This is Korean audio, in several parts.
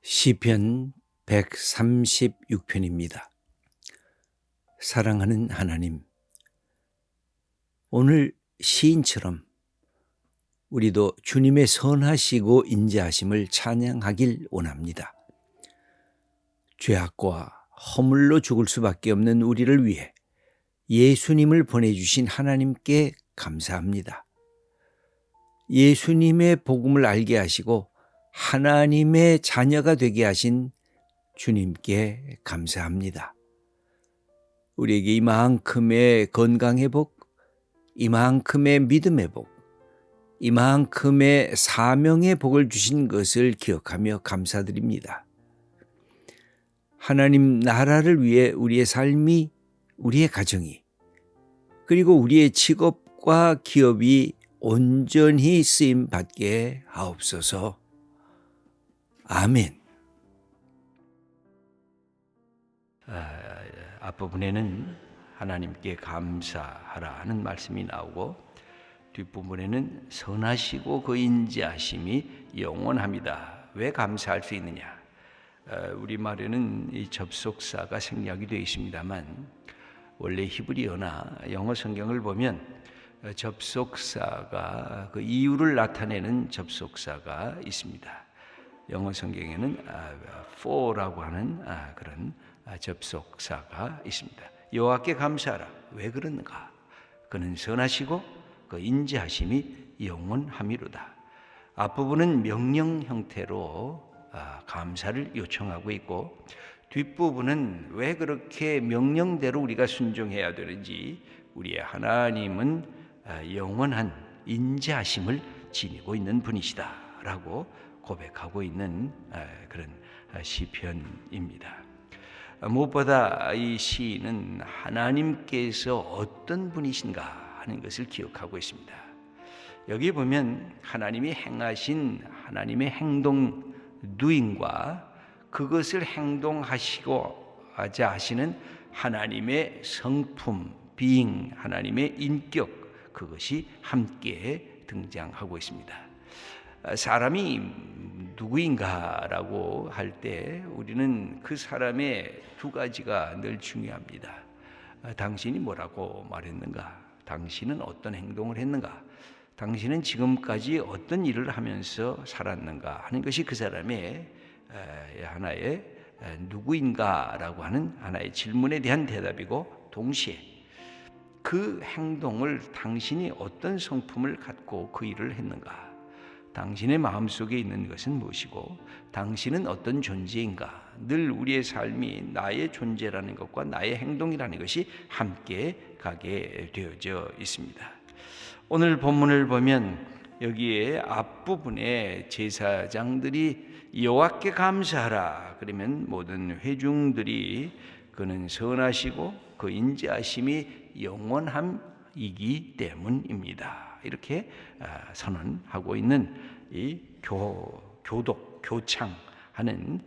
시편 136편입니다. 사랑하는 하나님, 오늘 시인처럼 우리도 주님의 선하시고 인자하심을 찬양하길 원합니다. 죄악과 허물로 죽을 수밖에 없는 우리를 위해 예수님을 보내주신 하나님께 감사합니다. 예수님의 복음을 알게 하시고 하나님의 자녀가 되게 하신 주님께 감사합니다. 우리에게 이만큼의 건강의 복, 이만큼의 믿음의 복, 이만큼의 사명의 복을 주신 것을 기억하며 감사드립니다. 하나님 나라를 위해 우리의 삶이, 우리의 가정이, 그리고 우리의 직업과 기업이 온전히 쓰임 받게 하옵소서. 아멘. 앞부분에는 하나님께 감사하라 하는 말씀이 나오고 뒷부분에는 선하시고 그 인자하심이 영원합니다. 왜 감사할 수 있느냐? 우리말에는 이 접속사가 생략이 되어 있습니다만 원래 히브리어나 영어 성경을 보면 접속사가 그 이유를 나타내는 접속사가 있습니다. 영어 성경에는 for라고 하는 그런 접속사가 있습니다. 여호와께 감사하라. 왜 그러는가? 그는 선하시고 그 인자하심이 영원함이로다. 앞부분은 명령 형태로 감사를 요청하고 있고 뒷부분은 왜 그렇게 명령대로 우리가 순종해야 되는지 우리의 하나님은 영원한 인자하심을 지니고 있는 분이시다 라고 고백하고 있는 그런 시편입니다. 무엇보다 이 시인은 하나님께서 어떤 분이신가 하는 것을 기억하고 있습니다. 여기 보면 하나님이 행하신 하나님의 행동 doing과 그것을 행동하시고 하시는 하나님의 성품 being, 하나님의 인격, 그것이 함께 등장하고 있습니다. 사람이 누구인가라고 할 때 우리는 그 사람의 두 가지가 늘 중요합니다. 당신이 뭐라고 말했는가? 당신은 어떤 행동을 했는가? 당신은 지금까지 어떤 일을 하면서 살았는가? 하는 것이 그 사람의 하나의 누구인가라고 하는 하나의 질문에 대한 대답이고 동시에 그 행동을 당신이 어떤 성품을 갖고 그 일을 했는가? 당신의 마음속에 있는 것은 무엇이고 당신은 어떤 존재인가? 늘 우리의 삶이 나의 존재라는 것과 나의 행동이라는 것이 함께 가게 되어져 있습니다. 오늘 본문을 보면 여기에 앞부분에 제사장들이 여호와께 감사하라 그러면 모든 회중들이 그는 선하시고 그 인자하심이 영원함이기 때문입니다. 이렇게 선언하고 있는 이 교창하는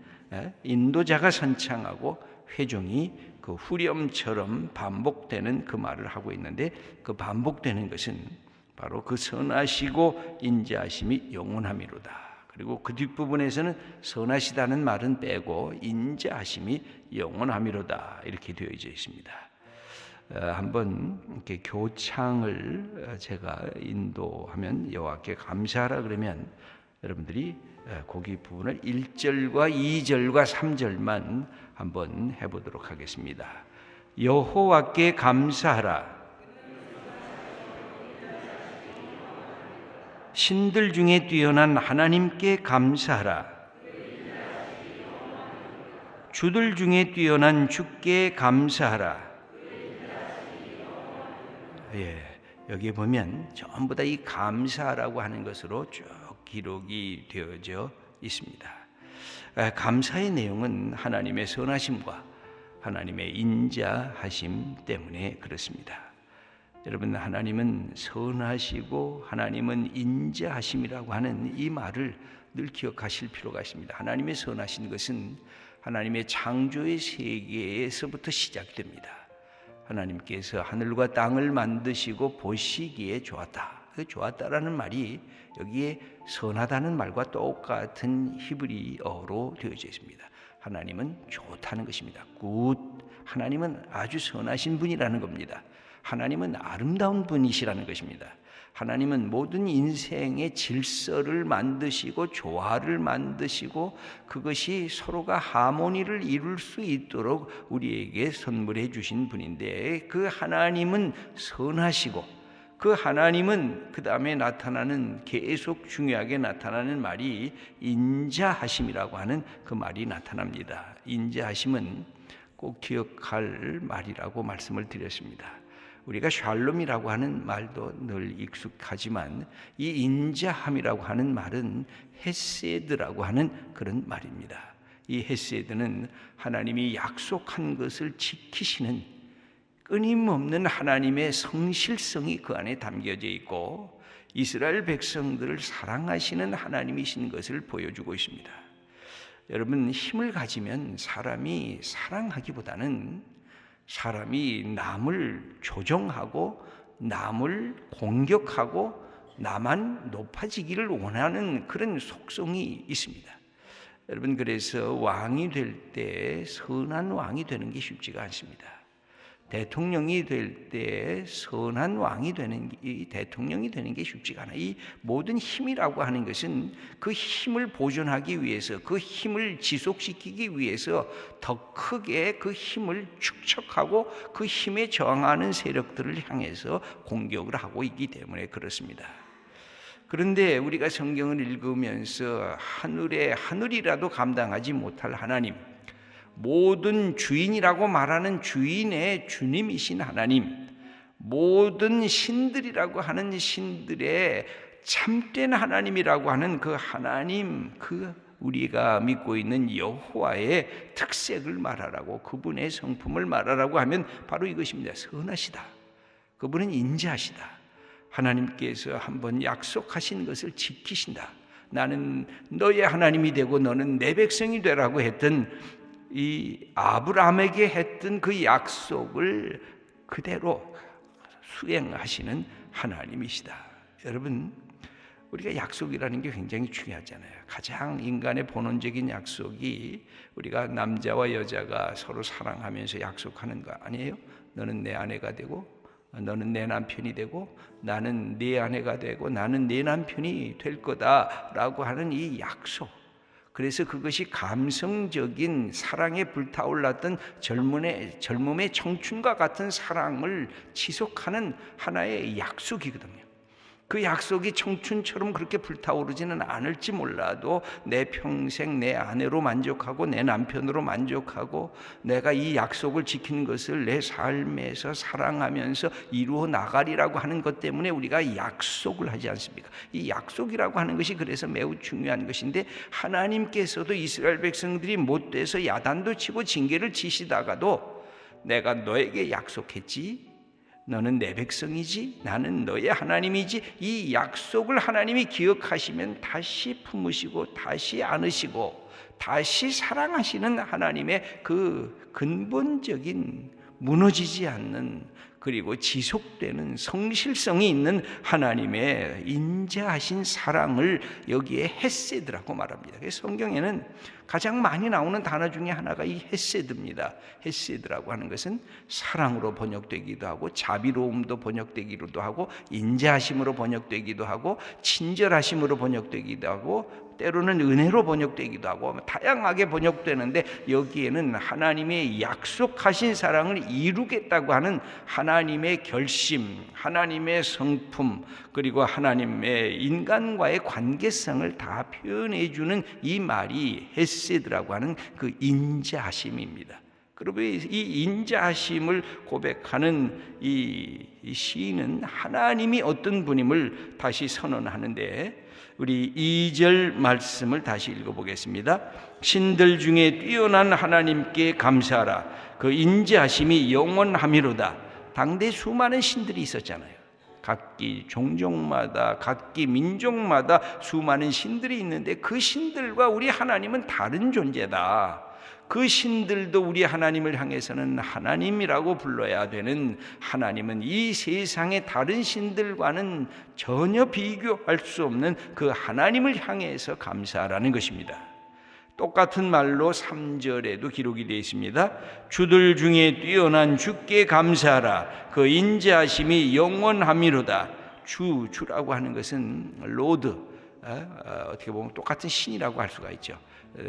인도자가 선창하고 회중이 그 후렴처럼 반복되는 그 말을 하고 있는데 그 반복되는 것은 바로 그 선하시고 인자하심이 영원함이로다. 그리고 그 뒷부분에서는 선하시다는 말은 빼고 인자하심이 영원함이로다 이렇게 되어져 있습니다. 한번 이렇게 교창을 제가 인도하면 여호와께 감사하라 그러면 여러분들이 거기 부분을 1절과 2절과 3절만 한번 해보도록 하겠습니다. 여호와께 감사하라. 신들 중에 뛰어난 하나님께 감사하라. 주들 중에 뛰어난 주께 감사하라. 여기 보면 전부 다 이 감사라고 하는 것으로 쭉 기록이 되어져 있습니다. 감사의 내용은 하나님의 선하심과 하나님의 인자하심 때문에 그렇습니다. 여러분, 하나님은 선하시고 하나님은 인자하심이라고 하는 이 말을 늘 기억하실 필요가 있습니다. 하나님의 선하신 것은 하나님의 창조의 세계에서부터 시작됩니다. 하나님께서 하늘과 땅을 만드시고 보시기에 좋았다. 그 좋았다라는 말이 여기에 선하다는 말과 똑같은 히브리어로 되어져 있습니다. 하나님은 좋다는 것입니다. 굿. 하나님은 아주 선하신 분이라는 겁니다. 하나님은 아름다운 분이시라는 것입니다. 하나님은 모든 인생의 질서를 만드시고 조화를 만드시고 그것이 서로가 하모니를 이룰 수 있도록 우리에게 선물해 주신 분인데, 그 하나님은 선하시고 그 하나님은 그 다음에 나타나는, 계속 중요하게 나타나는 말이 인자하심이라고 하는 그 말이 나타납니다. 인자하심은 꼭 기억할 말이라고 말씀을 드렸습니다. 우리가 샬롬이라고 하는 말도 늘 익숙하지만 이 인자함이라고 하는 말은 헤세드라고 하는 그런 말입니다. 이 헤세드는 하나님이 약속한 것을 지키시는 끊임없는 하나님의 성실성이 그 안에 담겨져 있고 이스라엘 백성들을 사랑하시는 하나님이신 것을 보여주고 있습니다. 여러분, 힘을 가지면 사람이 사랑하기보다는 사람이 남을 조종하고 남을 공격하고 나만 높아지기를 원하는 그런 속성이 있습니다. 여러분, 그래서 왕이 될 때 선한 왕이 되는 게 쉽지가 않습니다. 대통령이 될 때 선한 왕이 되는, 이 대통령이 되는 게 쉽지가 않아요. 이 모든 힘이라고 하는 것은 그 힘을 보존하기 위해서, 그 힘을 지속시키기 위해서 더 크게 그 힘을 축적하고 그 힘에 저항하는 세력들을 향해서 공격을 하고 있기 때문에 그렇습니다. 그런데 우리가 성경을 읽으면서 하늘이라도 감당하지 못할 하나님, 모든 주인이라고 말하는 주인의 주님이신 하나님, 모든 신들이라고 하는 신들의 참된 하나님이라고 하는 그 하나님, 그 우리가 믿고 있는 여호와의 특색을 말하라고, 그분의 성품을 말하라고 하면 바로 이것입니다. 선하시다. 그분은 인자하시다. 하나님께서 한번 약속하신 것을 지키신다. 나는 너의 하나님이 되고 너는 내 백성이 되라고 했던 이 아브라함에게 했던 그 약속을 그대로 수행하시는 하나님이시다. 여러분, 우리가 약속이라는 게 굉장히 중요하잖아요. 가장 인간의 본원적인 약속이 우리가 남자와 여자가 서로 사랑하면서 약속하는 거 아니에요? 너는 내 아내가 되고 너는 내 남편이 되고 나는 네 아내가 되고 나는 네 남편이 될 거다라고 하는 이 약속. 그래서 그것이 감성적인 사랑에 불타올랐던 젊음의 청춘과 같은 사랑을 지속하는 하나의 약속이거든요. 그 약속이 청춘처럼 그렇게 불타오르지는 않을지 몰라도 내 평생 내 아내로 만족하고 내 남편으로 만족하고 내가 이 약속을 지키는 것을 내 삶에서 사랑하면서 이루어 나가리라고 하는 것 때문에 우리가 약속을 하지 않습니까? 이 약속이라고 하는 것이 그래서 매우 중요한 것인데, 하나님께서도 이스라엘 백성들이 못돼서 야단도 치고 징계를 치시다가도 내가 너에게 약속했지, 너는 내 백성이지, 나는 너의 하나님이지, 이 약속을 하나님이 기억하시면 다시 품으시고 다시 안으시고 다시 사랑하시는 하나님의 그 근본적인 무너지지 않는, 그리고 지속되는 성실성이 있는 하나님의 인자하신 사랑을 여기에 헤세드라고 말합니다. 성경에는 가장 많이 나오는 단어 중에 하나가 이 헤세드입니다. 헤세드라고 하는 것은 사랑으로 번역되기도 하고 자비로움도 번역되기도 하고 인자하심으로 번역되기도 하고 친절하심으로 번역되기도 하고 때로는 은혜로 번역되기도 하고 다양하게 번역되는데, 여기에는 하나님의 약속하신 사랑을 이루겠다고 하는 하나님의 결심, 하나님의 성품, 그리고 하나님의 인간과의 관계성을 다 표현해 주는 이 말이 헤세드라고 하는 그 인자하심입니다. 그리고 이 인자하심을 고백하는 이 시인은 하나님이 어떤 분임을 다시 선언하는데, 우리 2절 말씀을 다시 읽어보겠습니다. 신들 중에 뛰어난 하나님께 감사하라. 그 인자하심이 영원하미로다. 당대 수많은 신들이 있었잖아요. 각기 종족마다, 각기 민족마다 수많은 신들이 있는데 그 신들과 우리 하나님은 다른 존재다. 그 신들도 우리 하나님을 향해서는 하나님이라고 불러야 되는 하나님은 이 세상의 다른 신들과는 전혀 비교할 수 없는 그 하나님을 향해서 감사하라는 것입니다. 똑같은 말로 3절에도 기록이 되어 있습니다. 주들 중에 뛰어난 주께 감사하라. 그 인자하심이 영원함이로다. 주라고 하는 것은 로드, 어떻게 보면 똑같은 신이라고 할 수가 있죠.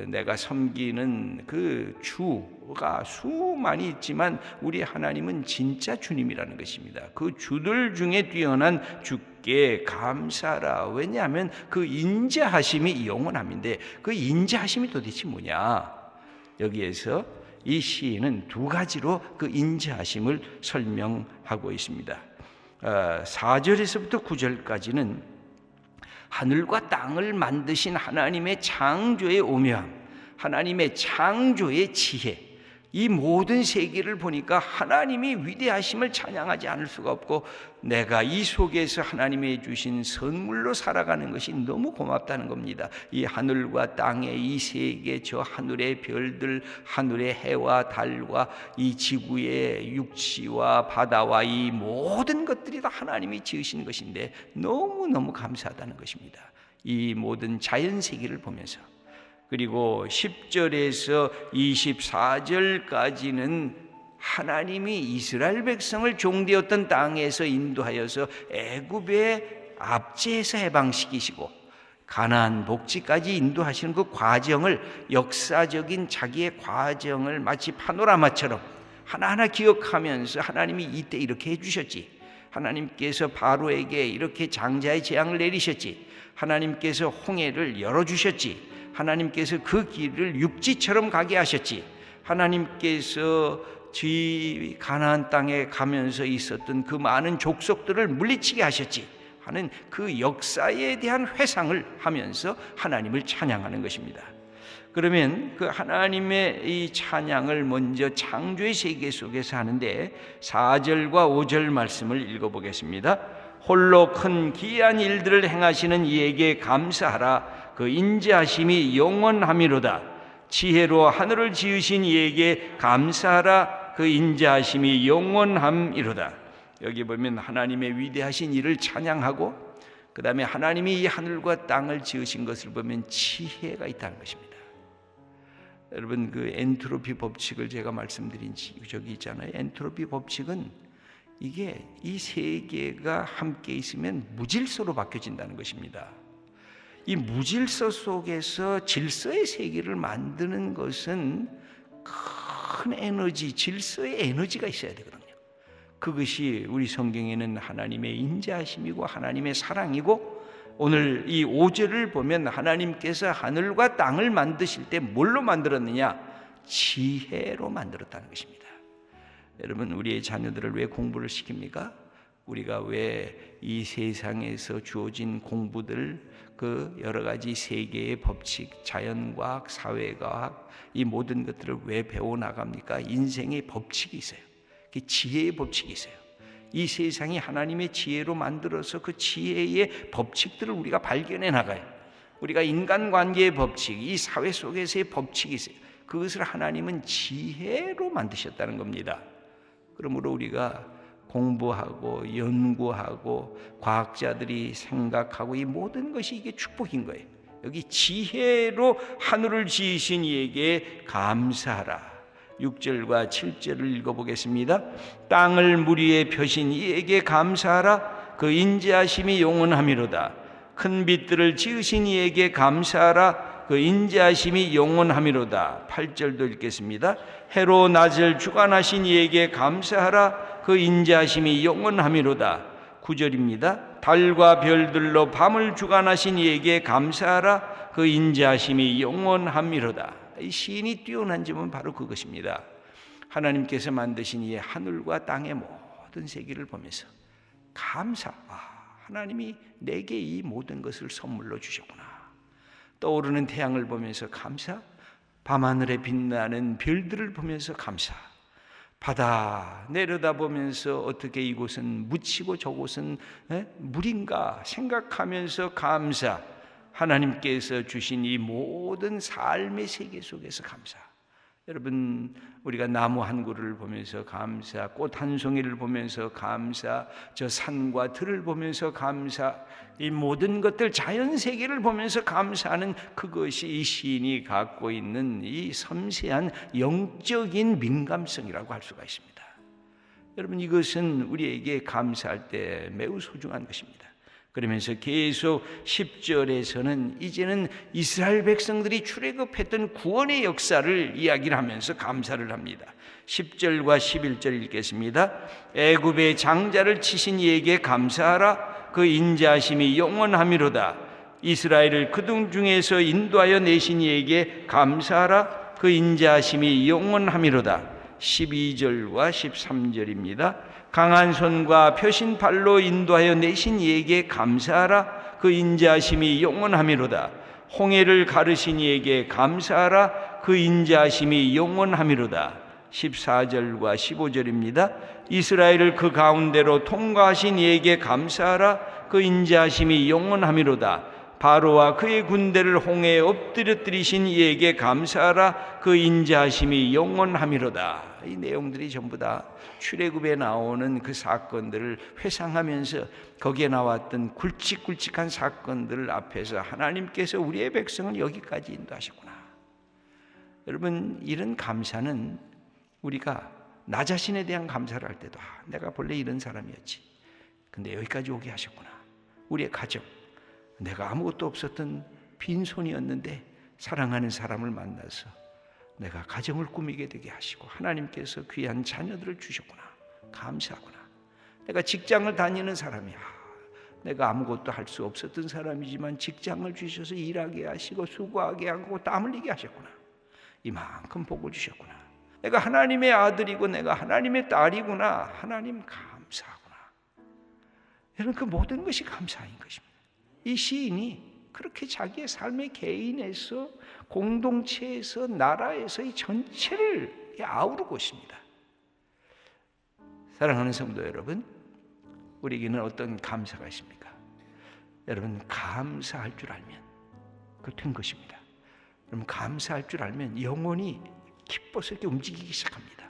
내가 섬기는 그 주가 수많이 있지만 우리 하나님은 진짜 주님이라는 것입니다. 그 주들 중에 뛰어난 주께 감사하라. 왜냐하면 그 인자하심이 영원함인데 그 인자하심이 도대체 뭐냐? 여기에서 이 시인은 두 가지로 그 인자하심을 설명하고 있습니다. 4절에서부터 9절까지는 하늘과 땅을 만드신 하나님의 창조의 오묘함, 하나님의 창조의 지혜, 이 모든 세계를 보니까 하나님이 위대하심을 찬양하지 않을 수가 없고 내가 이 속에서 하나님이 주신 선물로 살아가는 것이 너무 고맙다는 겁니다. 이 하늘과 땅의 이 세계, 저 하늘의 별들, 하늘의 해와 달과 이 지구의 육지와 바다와 이 모든 것들이 다 하나님이 지으신 것인데 너무너무 감사하다는 것입니다. 이 모든 자연 세계를 보면서. 그리고 10절에서 24절까지는 하나님이 이스라엘 백성을 종되었던 땅에서 인도하여서 애굽의 압제에서 해방시키시고 가나안 복지까지 인도하시는 그 과정을, 역사적인 자기의 과정을 마치 파노라마처럼 하나하나 기억하면서 하나님이 이때 이렇게 해주셨지, 하나님께서 바로에게 이렇게 장자의 재앙을 내리셨지, 하나님께서 홍해를 열어주셨지, 하나님께서 그 길을 육지처럼 가게 하셨지, 하나님께서 가나안 땅에 가면서 있었던 그 많은 족속들을 물리치게 하셨지 하는 그 역사에 대한 회상을 하면서 하나님을 찬양하는 것입니다. 그러면 그 하나님의 이 찬양을 먼저 창조의 세계 속에서 하는데 4절과 5절 말씀을 읽어보겠습니다. 홀로 큰 기이한 일들을 행하시는 이에게 감사하라. 그 인자하심이 영원함이로다. 지혜로 하늘을 지으신 이에게 감사하라. 그 인자하심이 영원함이로다. 여기 보면 하나님의 위대하신 일을 찬양하고 그 다음에 하나님이 이 하늘과 땅을 지으신 것을 보면 지혜가 있다는 것입니다. 여러분, 그 엔트로피 법칙을 제가 말씀드린 적이 있잖아요. 엔트로피 법칙은 이게 이 세계가 함께 있으면 무질서로 바뀌어진다는 것입니다. 이 무질서 속에서 질서의 세계를 만드는 것은 큰 에너지, 질서의 에너지가 있어야 되거든요. 그것이 우리 성경에는 하나님의 인자하심이고 하나님의 사랑이고, 오늘 이 5절을 보면 하나님께서 하늘과 땅을 만드실 때 뭘로 만들었느냐? 지혜로 만들었다는 것입니다. 여러분, 우리의 자녀들을 왜 공부를 시킵니까? 우리가 왜 이 세상에서 주어진 공부들, 그 여러 가지 세계의 법칙, 자연과학, 사회과학, 이 모든 것들을 왜 배워나갑니까? 인생의 법칙이 있어요. 지혜의 법칙이 있어요. 이 세상이 하나님의 지혜로 만들어서 그 지혜의 법칙들을 우리가 발견해 나가요. 우리가 인간관계의 법칙, 이 사회 속에서의 법칙이 있어요. 그것을 하나님은 지혜로 만드셨다는 겁니다. 그러므로 우리가 공부하고 연구하고 과학자들이 생각하고 이 모든 것이 이게 축복인 거예요. 여기 지혜로 하늘을 지으신 이에게 감사하라. 6절과 7절을 읽어보겠습니다. 땅을 물 위에 펴신 이에게 감사하라. 그 인자하심이 영원함이로다. 큰 빛들을 지으신 이에게 감사하라. 그 인자하심이 영원함이로다. 8절도 읽겠습니다. 해로 낮을 주관하신 이에게 감사하라. 그 인자하심이 영원함이로다. 9절입니다. 달과 별들로 밤을 주관하신 이에게 감사하라. 그 인자하심이 영원함이로다. 이 시인이 뛰어난 점은 바로 그것입니다. 하나님께서 만드신 이 하늘과 땅의 모든 세계를 보면서 감사, 하나님이 내게 이 모든 것을 선물로 주셨구나. 떠오르는 태양을 보면서 감사, 밤하늘에 빛나는 별들을 보면서 감사, 바다 내려다보면서 어떻게 이곳은 묻히고 저곳은 물인가 생각하면서 감사, 하나님께서 주신 이 모든 삶의 세계 속에서 감사. 여러분, 우리가 나무 한 그루를 보면서 감사, 꽃 한 송이를 보면서 감사, 저 산과 들을 보면서 감사, 이 모든 것들, 자연 세계를 보면서 감사하는 그것이 이 시인이 갖고 있는 이 섬세한 영적인 민감성이라고 할 수가 있습니다. 여러분, 이것은 우리에게 감사할 때 매우 소중한 것입니다. 그러면서 계속 10절에서는 이제는 이스라엘 백성들이 출애굽했던 구원의 역사를 이야기를 하면서 감사를 합니다. 10절과 11절 읽겠습니다. 애굽의 장자를 치신 이에게 감사하라. 그 인자하심이 영원하미로다. 이스라엘을 그들 중에서 인도하여 내신 이에게 감사하라. 그 인자하심이 영원하미로다. 12절과 13절입니다. 강한 손과 펴신 팔로 인도하여 내신 이에게 감사하라. 그 인자하심이 영원하미로다. 홍해를 가르신 이에게 감사하라. 그 인자하심이 영원하미로다. 14절과 15절입니다. 이스라엘을 그 가운데로 통과하신 이에게 감사하라. 그 인자하심이 영원하미로다. 바로와 그의 군대를 홍해에 엎드려뜨리신 이에게 감사하라. 그 인자하심이 영원하미로다. 이 내용들이 전부 다 출애굽에 나오는 그 사건들을 회상하면서 거기에 나왔던 굵직굵직한 사건들 앞에서 하나님께서 우리의 백성을 여기까지 인도하셨구나. 여러분, 이런 감사는 우리가 나 자신에 대한 감사를 할 때도 내가 본래 이런 사람이었지, 근데 여기까지 오게 하셨구나. 우리의 가정, 내가 아무것도 없었던 빈손이었는데 사랑하는 사람을 만나서 내가 가정을 꾸미게 되게 하시고 하나님께서 귀한 자녀들을 주셨구나. 감사하구나. 내가 직장을 다니는 사람이야. 내가 아무것도 할 수 없었던 사람이지만 직장을 주셔서 일하게 하시고 수고하게 하고 땀 흘리게 하셨구나. 이만큼 복을 주셨구나. 내가 하나님의 아들이고 내가 하나님의 딸이구나. 하나님 감사하구나. 여러분, 그 모든 것이 감사인 것입니다. 이 시인이 그렇게 자기의 삶의 개인에서, 공동체에서, 나라에서 이 전체를 아우르고 있습니다. 사랑하는 성도 여러분, 우리에게는 어떤 감사가 있습니까? 여러분, 감사할 줄 알면 그 된 것입니다. 여러분, 감사할 줄 알면 영혼이 기뻐서 이렇게 움직이기 시작합니다.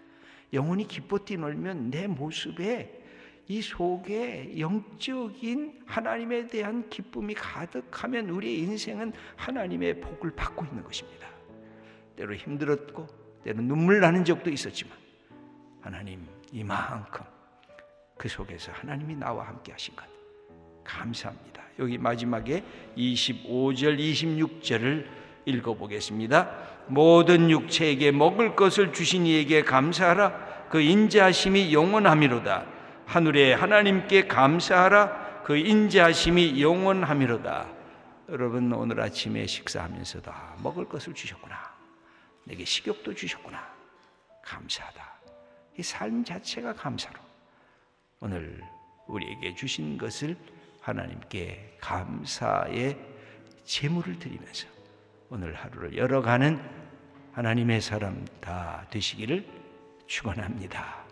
영혼이 기뻐 뛰놀면 내 모습에, 이 속에 영적인 하나님에 대한 기쁨이 가득하면 우리의 인생은 하나님의 복을 받고 있는 것입니다. 때로 힘들었고 때로 눈물 나는 적도 있었지만 하나님, 이만큼 그 속에서 하나님이 나와 함께 하신 것 감사합니다. 여기 마지막에 25절 26절을 읽어보겠습니다. 모든 육체에게 먹을 것을 주신 이에게 감사하라. 그 인자하심이 영원하미로다. 하늘의 하나님께 감사하라. 그 인자하심이 영원하미로다. 여러분, 오늘 아침에 식사하면서도 먹을 것을 주셨구나. 내게 식욕도 주셨구나. 감사하다. 이 삶 자체가 감사로 오늘 우리에게 주신 것을 하나님께 감사의 제물을 드리면서 오늘 하루를 열어가는 하나님의 사람 다 되시기를 축원합니다.